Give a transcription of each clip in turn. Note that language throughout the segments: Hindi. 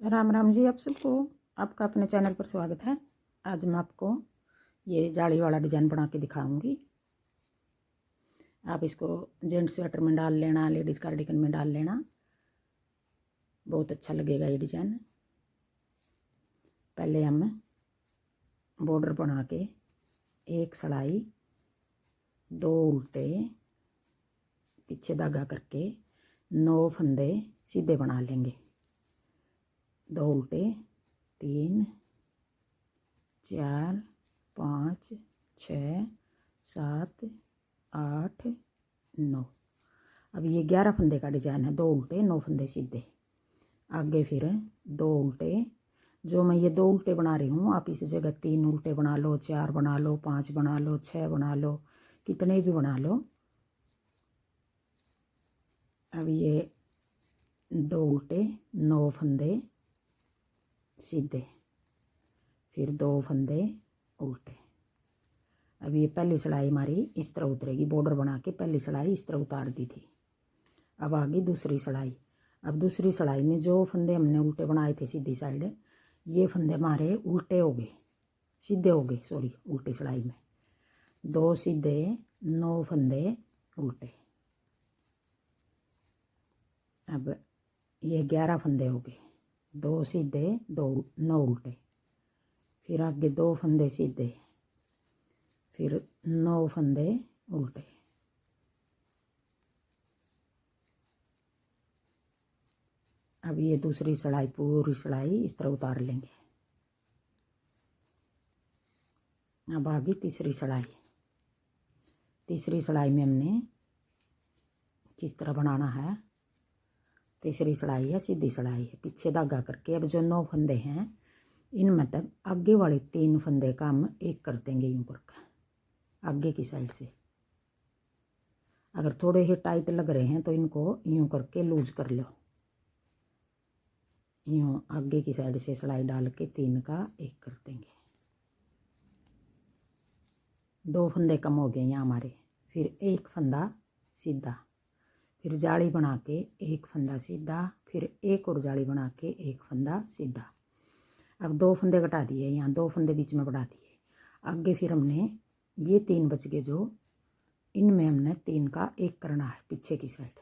राम राम जी। आप सबको आपका अपने चैनल पर स्वागत है। आज मैं आपको ये जाली वाला डिज़ाइन बना के दिखाऊंगी। आप इसको जेंट्स स्वेटर में डाल लेना, लेडीज़ कार्डिगन में डाल लेना, बहुत अच्छा लगेगा ये डिज़ाइन। पहले हम बॉर्डर बना के एक सिलाई, दो उल्टे, पीछे धागा करके 9 फंदे सीधे बना लेंगे। 2 उल्टे, 3 4 5 6 7 8 9। अब ये 11 फंदे का डिज़ाइन है। 2 उल्टे, 9 फंदे सीधे। आगे फिर 2 उल्टे, जो मैं ये 2 उल्टे बना रही हूँ, आप इस जगह 3 उल्टे बना लो, 4 बना लो, 5 बना लो, 6 बना लो, कितने भी बना लो। अब ये 2 उल्टे, 9 फंदे सीधे, फिर 2 फंदे उल्टे। अब ये पहली सिलाई हमारी इस तरह उतरेगी। बॉर्डर बना के पहली सिलाई इस तरह उतार दी थी। अब आगे दूसरी सिलाई। अब दूसरी सिलाई में जो फंदे हमने उल्टे बनाए थे सीधी साइड, ये फंदे हमारे उल्टे हो गए, सीधे हो गए, सॉरी, उल्टी सिलाई में 2 सीधे, 9 फंदे उल्टे। अब ये 11 फंदे हो गए, 2 सीधे, 2 9 उल्टे। फिर आगे 2 फंदे सीधे, फिर 9 फंदे उल्टे। अब ये दूसरी सिलाई, पूरी सिलाई इस तरह उतार लेंगे। अब आगे तीसरी सिलाई। तीसरी सिलाई में हमने किस तरह बनाना है, तीसरी सिलाई है सीधी सिलाई है, पीछे धागा करके। अब जो 9 फंदे हैं, इनमें तब आगे वाले 3 फंदे का हम एक कर देंगे यूँ करके, आगे की साइड से। अगर थोड़े ही टाइट लग रहे हैं तो इनको यूँ करके लूज कर लो। यूँ आगे की साइड से सिलाई डाल के 3 का एक कर देंगे। 2 फंदे कम हो गए यहाँ हमारे। फिर एक फंदा सीधा, फिर जाली बना के एक फंदा सीधा, फिर एक और जाली बना के एक फंदा सीधा। अब 2 फंदे घटा दिए, यहाँ 2 फंदे बीच में बढ़ा दिए। आगे फिर हमने ये 3 बच गए, जो इनमें हमने 3 का एक करना है पीछे की साइड।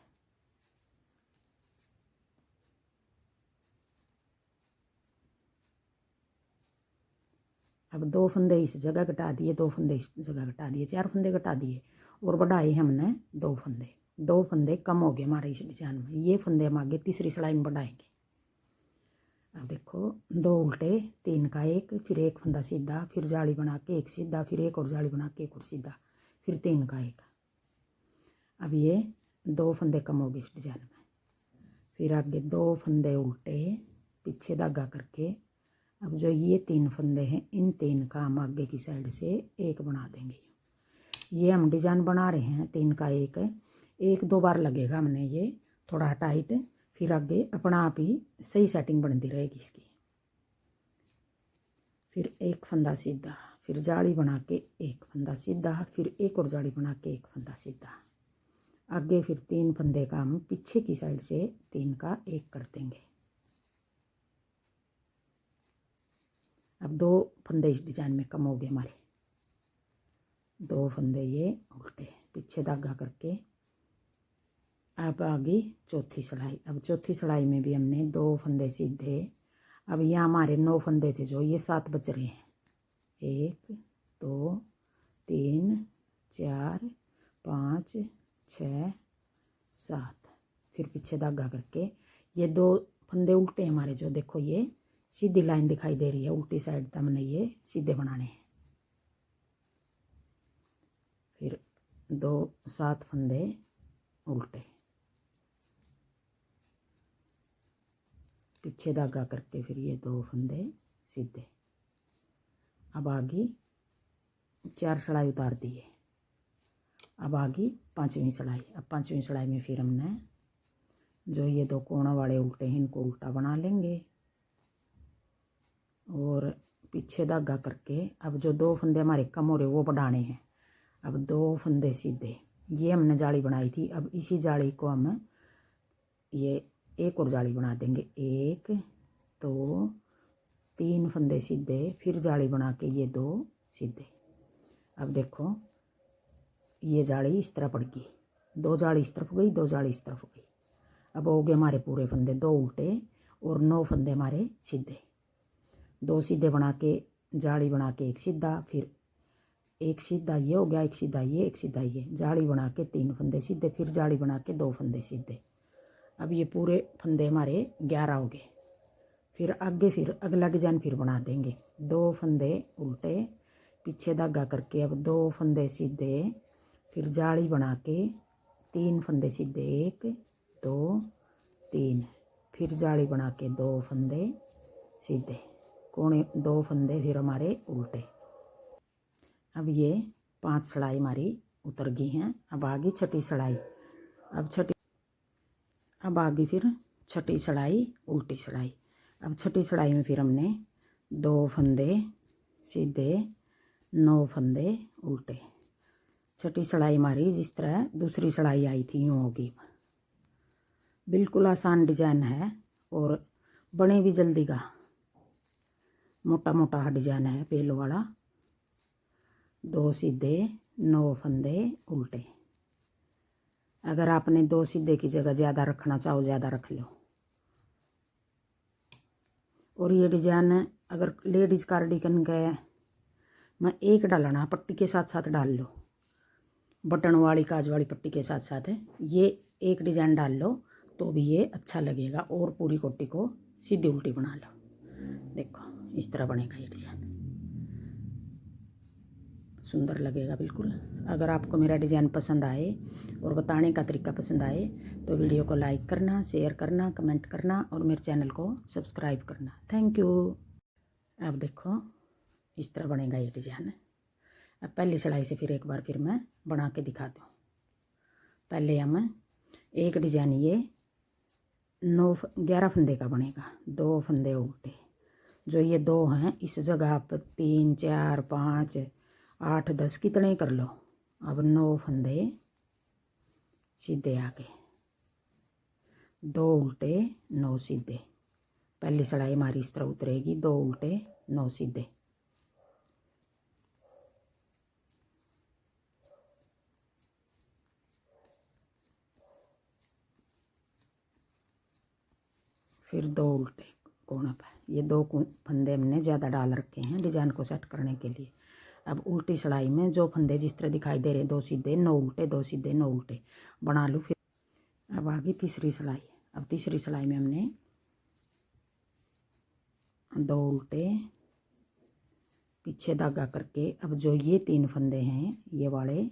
अब 2 फंदे इस जगह घटा दिए, 2 फंदे इस जगह घटा दिए, 4 फंदे घटा दिए और बढ़ाए हमने 2 फंदे। 2 फंदे कम हो गए हमारे इस डिजाइन में। ये फंदे हम आगे तीसरी सिलाई में बढ़ाएंगे। अब देखो, 2 उल्टे, 3 का एक, फिर एक फंदा सीधा, फिर जाली बना के एक सीधा, फिर एक और जाली बना के एक और सीधा, फिर 3 का एक। अब ये 2 फंदे कम हो गए इस डिजाइन में। फिर आगे 2 फंदे उल्टे, पीछे धागा करके। अब जो ये 3 फंदे हैं, इन 3 का हम आगे की साइड से एक बना देंगे। ये हम डिजाइन बना रहे हैं 3 का एक, 1-2 बार लगेगा हमने ये थोड़ा टाइट, फिर आगे अपना आप ही सही सेटिंग बनती रहेगी इसकी। फिर एक फंदा सीधा, फिर जाली बना के एक फंदा सीधा, फिर एक और जाली बना के एक फंदा सीधा। आगे फिर 3 फंदे का हम पीछे की साइड से 3 का एक कर देंगे। अब 2 फंदे इस डिजाइन में कम हो गए हमारे। 2 फंदे ये उल्टे, पीछे धागा करके। अब आगे चौथी सिलाई। अब चौथी सिलाई में भी हमने 2 फंदे सीधे। अब यहाँ हमारे 9 फंदे थे, जो ये 7 बच रहे हैं। 1 2 3 4 5 6 7। फिर पीछे धागा करके ये 2 फंदे उल्टे हमारे, जो देखो ये सीधी लाइन दिखाई दे रही है, उल्टी साइड तक हमने ये सीधे बनाने हैं। फिर 2 7 फंदे उल्टे, पीछे धागा करके, फिर ये 2 फंदे सीधे। अब आगे 4 सिलाई उतार दिए। अब आगे 5वीं सिलाई। अब 5वीं सिलाई में फिर हमने जो ये 2 कोना वाले उल्टे हैं, इनको उल्टा बना लेंगे और पीछे धागा करके। अब जो 2 फंदे हमारे कम हो रहे वो बढ़ाने हैं। अब 2 फंदे सीधे, ये हमने जाली बनाई थी। अब इसी जाली को हम ये एक और जाली बना देंगे, 1 तो 3 फंदे सीधे, फिर जाली बना के ये 2 सीधे। अब देखो ये जाली इस तरह पड़ गई, 2 जाली इस तरफ गई, 2 जाली इस तरफ गई। अब हो गए हमारे पूरे फंदे 2 उल्टे और 9 फंदे हमारे सीधे। 2 सीधे बना के जाली बना के एक सीधा, फिर एक सीधा ये हो गया, एक सीधा ये, एक सीधा ये, जाली बना के 3 फंदे सीधे, फिर जाली बना के 2 फंदे सीधे। अब ये पूरे फंदे हमारे 11 हो गए। फिर आगे फिर अगला डिजाइन फिर बना देंगे। 2 फंदे उल्टे, पीछे धागा करके अब 2 फंदे सीधे, फिर जाली बना के 3 फंदे सीधे, 1 2 3, फिर जाली बना के 2 फंदे सीधे, कोने 2 फंदे फिर हमारे उल्टे। अब ये 5 सिलाई हमारी उतर गई हैं। अब आगे छठी सिलाई। अब आगे फिर छठी सिलाई उल्टी सिलाई। अब छठी सिलाई में फिर हमने 2 फंदे सीधे, 9 फंदे उल्टे। छठी सिलाई हमारी जिस तरह दूसरी सिलाई आई थी यूँ होगी। बिल्कुल आसान डिजाइन है और बने भी जल्दी का। मोटा मोटा डिजाइन है पेल वाला। 2 सीधे, 9 फंदे उल्टे। अगर आपने 2 सीधे की जगह ज़्यादा रखना चाहो ज़्यादा रख लो। और ये डिजाइन अगर लेडीज कार्डिगन का मैं एक डालना पट्टी के साथ साथ डाल लो, बटन वाली काज वाली पट्टी के साथ साथ ये एक डिजाइन डाल लो तो भी ये अच्छा लगेगा। और पूरी कोटी को सीधी उल्टी बना लो। देखो इस तरह बनेगा ये डिजाइन, सुंदर लगेगा बिल्कुल। अगर आपको मेरा डिज़ाइन पसंद आए और बताने का तरीका पसंद आए तो वीडियो को लाइक करना, शेयर करना, कमेंट करना और मेरे चैनल को सब्सक्राइब करना। Thank you. अब देखो इस तरह बनेगा ये डिज़ाइन। अब पहली सिलाई से फिर एक बार फिर मैं बना के दिखा दूँ। पहले हम एक डिज़ाइन ये 11 फंदे का बनेगा। 2 फंदे उल्टे, जो ये 2 हैं इस जगह पर 3 4 5 8 10 कितने कर लो। अब 9 फंदे सीधे आगे, 2 उल्टे 9 सीधे। पहली सिलाई हमारी इस तरह उतरेगी, 2 उल्टे 9 सीधे। फिर 2 उल्टे कोना पे। ये 2 फंदे हमने ज़्यादा डाल रखे हैं डिजाइन को सेट करने के लिए। अब उल्टी सिलाई में जो फंदे जिस तरह दिखाई दे रहे 2 सीधे, 9 उल्टे, 2 सीधे, 9 उल्टे बना लूँ। फिर अब आगे तीसरी सिलाई। अब तीसरी सिलाई में हमने 2 उल्टे, पीछे धागा करके अब जो ये 3 फंदे हैं ये वाले,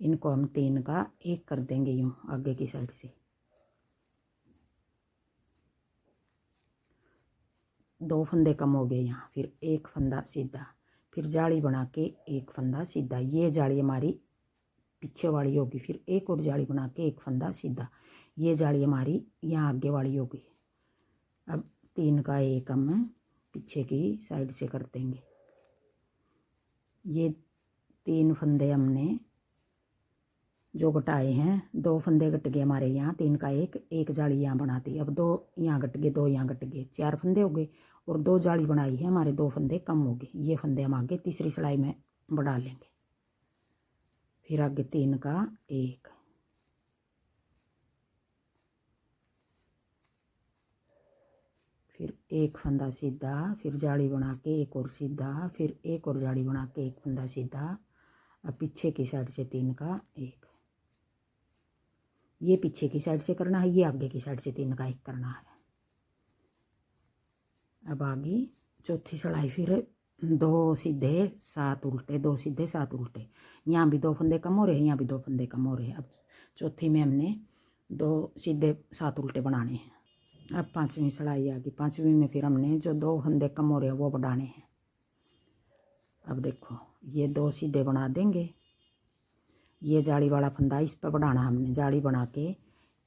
इनको हम 3 का 1 कर देंगे यूँ आगे की साइड से। 2 फंदे कम हो गए यहाँ, फिर 1 फंदा सीधा, फिर जाली बना के 1 फंदा सीधा। ये जाली हमारी पीछे वाली होगी। फिर एक और जाली बना के 1 फंदा सीधा। ये जाली हमारी यहाँ आगे वाली होगी। अब 3 का 1 हम पीछे की साइड से कर देंगे। ये 3 फंदे हमने जो घटाए हैं, 2 फंदे घट गए हमारे यहाँ, 3 का 1 जाली यहाँ बना दी। अब 2 यहाँ घट गए, 2 यहाँ घट गए, 4 फंदे हो गए। और 2 जाली बनाई है हमारे, 2 फंदे कम हो गए। ये फंदे हम आगे तीसरी सिलाई में बढ़ा लेंगे। फिर आगे 3 का 1, फिर 1 फंदा सीधा, फिर जाली बना के 1 और सीधा, फिर 1 और जाली बना के 1 फंदा सीधा। अब पीछे की साइड से 3 का 1। ये पीछे की साइड से करना है, ये आगे की साइड से 3 का 1 करना है। अब आगे चौथी सिलाई फिर 2 सीधे 7 उल्टे, 2 सीधे 7 उल्टे। यहाँ भी 2 फंदे कम हो रहे हैं, यहाँ भी 2 फंदे कम हो रहे हैं। अब चौथी में हमने 2 सीधे 7 उल्टे बनाने हैं। अब 5वीं सिलाई आ गई। 5वीं में फिर हमने जो 2 फंदे कम हो रहे हैं वो बढ़ाने हैं। अब देखो ये 2 सीधे बना देंगे। ये जाली वाला फंदा इस पर बढ़ाना हमने। जाली बना के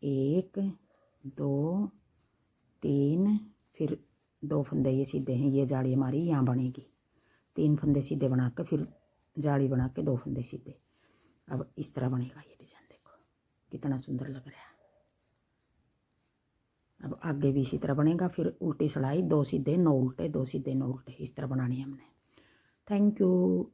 1 2 3, फिर 2 फंदे ये सीधे हैं। ये जाली हमारी यहाँ बनेगी। 3 फंदे सीधे बना के फिर जाली बना के 2 फंदे सीधे। अब इस तरह बनेगा ये डिजाइन। देखो कितना सुंदर लग रहा है। अब आगे भी इसी तरह बनेगा। फिर उल्टी सिलाई, 2 सीधे 9 उल्टे, 2 सीधे 9 उल्टे, इस तरह बनानी है हमने। Thank you.